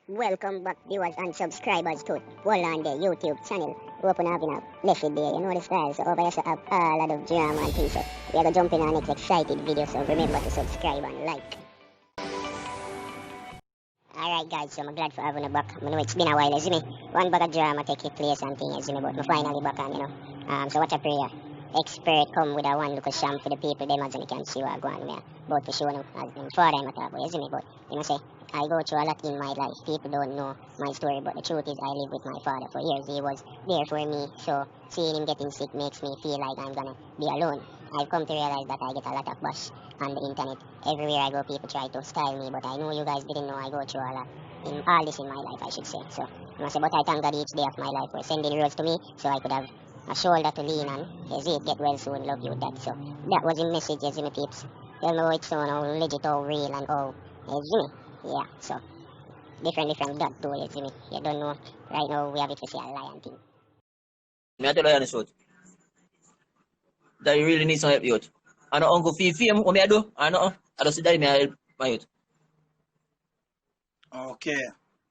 Welcome back viewers and subscribers to Wull on the YouTube channel. Open up in a left it there, you know the style. So over here so have a lot of drama and things. So we are gonna jump in our next excited video. So remember to subscribe and like. Alright guys, so I'm glad for having you back. I know it's been a while, you me. One bag of drama take place and things, you me, but I'm finally back on, you know. So what a prayer. Expert come with a one look sham for the people, them as you can see what going on. But for sure, as them father I'm talk about, you me, but you know say, I go through a lot in my life. People don't know my story, but the truth is I live with my father for years. He was there for me, so seeing him getting sick makes me feel like I'm gonna be alone. I've come to realize that I get a lot of bash on the internet. Everywhere I go, people try to style me, but I know you guys didn't know I go through a lot. In all this in my life, I should say. So, I say, but I thank God each day of my life for sending roads to me, so I could have a shoulder to lean on. Is it get well soon, love you with that. So, that was the message, as me peeps. Tell me how it's so, how legit, how real, and how, me. Yeah, so, different that too, you see me. You don't know, right now, we have it to say a lion thing. Me I tell you honest truth, that you really need some help, youth. I know Uncle Fifi, what me I do? I know. I just see that me I help my youth. Okay.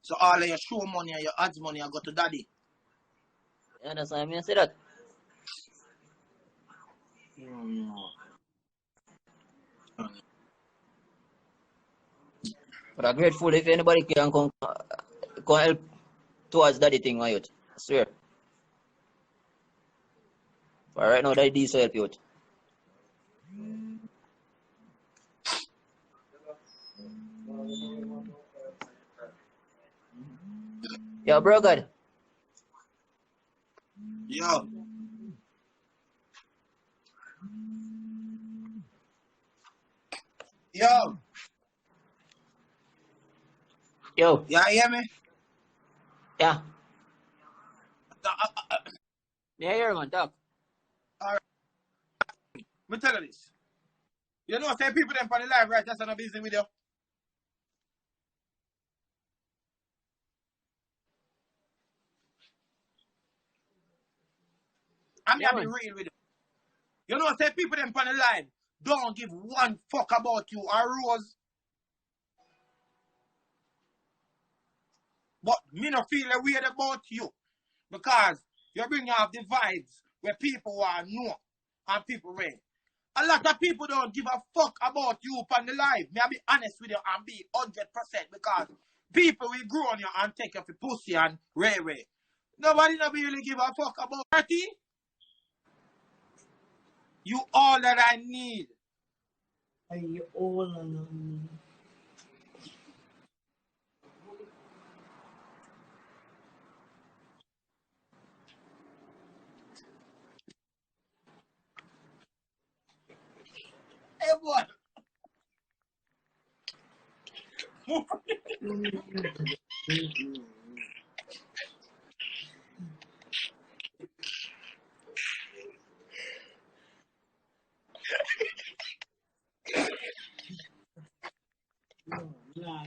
So all of your show money and your ads money I go to daddy. You understand me? I say that. But I'm grateful if anybody can come help towards daddy thing, my youth. I swear. But right now, daddy needs to help youth. Yo, bro, God. Yo. Yo. Yo. You hear me? Yeah. Yeah, here, man, talk. Alright. Me tell you this. You know, say people them on the live, right? That's on a busy video. I'm Yeah, gonna be man. real with you. You know, say people them on the live don't give one fuck about you or Rose. But me no feel a weird about you. Because you bring out the vibes where people are know and people read. A lot of people don't give a fuck about you on the live. May I be honest with you and be 100% because people will grow on you and take you for pussy and ray. Nobody not really give a fuck about 30. You all that I need. Are you all alone? Hey boy. No.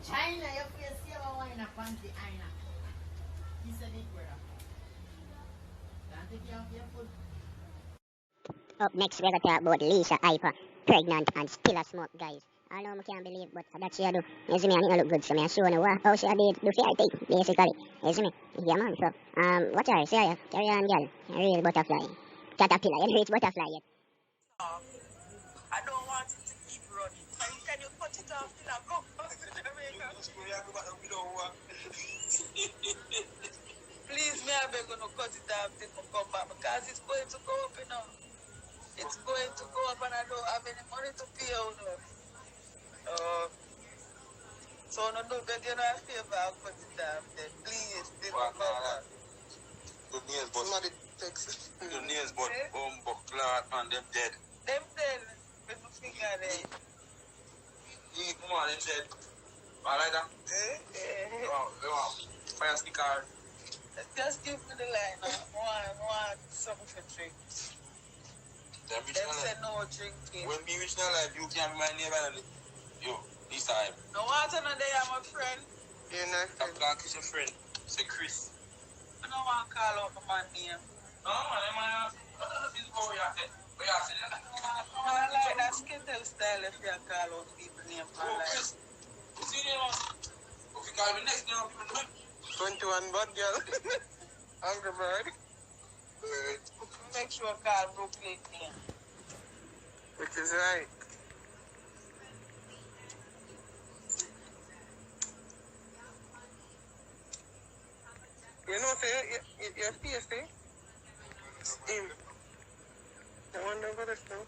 China, you feel silver wine up on the Aina. He said it, brother. Can't take you off your foot. Up next, we're gonna talk about Lisa Hyper, pregnant and still a smoke, guys. I know I can't believe, but that's she do. You see me, I think I look good, so me I show you how she did do fair thing, basically. You see me? Yeah, man, so, watch her, see her, carry on, girl. A real butterfly. Caterpillar, you know it's butterfly yet. I don't want it to keep running. Can you cut it off till I go back to Jamaica? Please, me, I beg you to cut it off till I come back because it's going to go up, you know. It's going to go up and I don't have any money to pay out of. So, no, but you know, I favor, I'll cut it off then. Please, till I come back. The nails, but somebody takes the nails, but clot and them dead. Them dead with my finger there. Come on, them dead. I like that. Wow. Fire sticker. Just give me the line now. I want something for drink. Them say no drinking. When me reach now life, you can be my neighbor. Yo, this time. No water no day, I'm a friend. You know, I'm talking to your friend. Say Chris. I don't want to call out my man name. No, man, this is what we are saying. We are saying that. I like that skittle style if you call out people name for Oh, life. Chris, you see them? If you call me next name, people know. 21 bud girl. Angry bird. Make sure call Brooklyn name. Which is right. You know, say, your face, eh? Him. I wonder what it's now.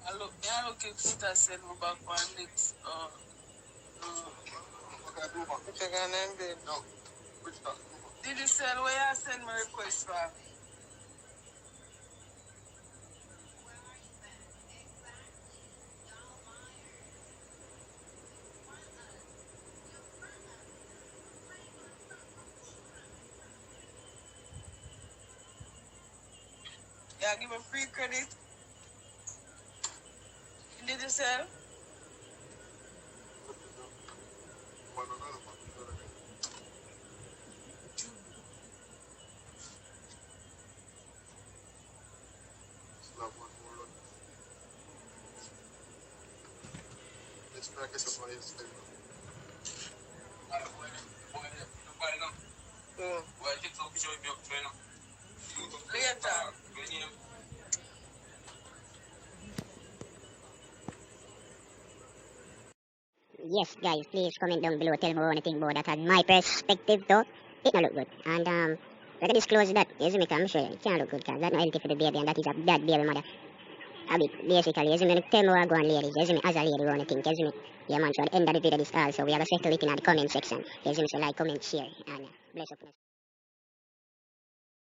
I look if Sita send me back on next. Which I can name it? No. Which one? Did you sell where you send my request for? Yeah, give me free credit. Did you sell? It's practice of my instinct. Well, take some picture of your trainer. Later. Yes, guys, please comment down below. Tell me what you think about that. And my perspective, though, it don't look good. And we can disclose that. Yes, me, I'm sure it can't look good because that's not healthy for the baby, and that is a bad baby mother. A bit, basically, yes, me, tell me what I go on, ladies. Yes, me, as a lady, what you think. Yes, me, yeah, man. So at the end of the video, this also, we have a settle it in the comment section. Yes, me, so like, comment, share, and bless up.